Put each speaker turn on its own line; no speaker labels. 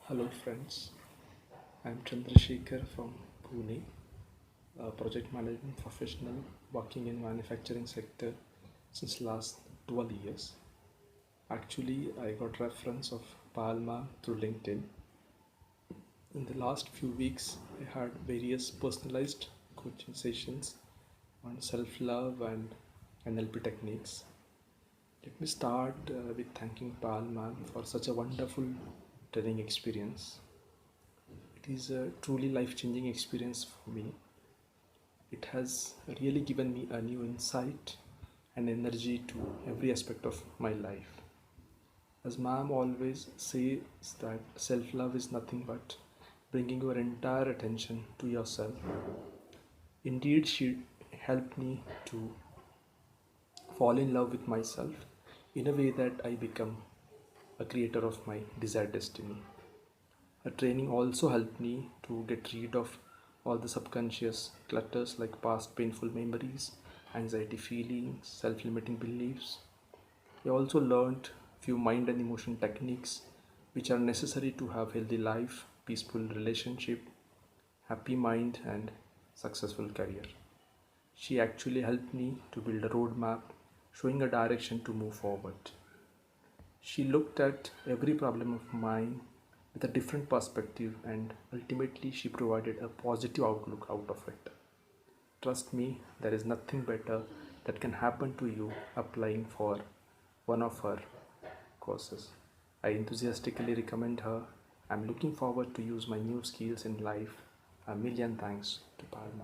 Hello friends, I'm Chandrashekhar from Pune, a project management professional working in manufacturing sector since last 12 years. Actually, I got reference of Palma through LinkedIn. In the last few weeks, I had various personalized coaching sessions on self-love and NLP techniques. Let me start with thanking Palma for such a wonderful training experience. It is a truly life-changing experience for me. It has really given me a new insight and energy to every aspect of my life. As ma'am always says that self-love is nothing but bringing your entire attention to yourself. Indeed, she helped me to fall in love with myself in a way that I become a creator of my desired destiny. Her training also helped me to get rid of all the subconscious clutters like past painful memories, anxiety feelings, self-limiting beliefs. I also learned few mind and emotion techniques which are necessary to have healthy life, peaceful relationship, happy mind and successful career. She actually helped me to build a roadmap showing a direction to move forward. She looked at every problem of mine with a different perspective and ultimately she provided a positive outlook out of it. Trust me, there is nothing better that can happen to you applying for one of her courses. I enthusiastically recommend her. I'm looking forward to use my new skills in life. A million thanks to Parma.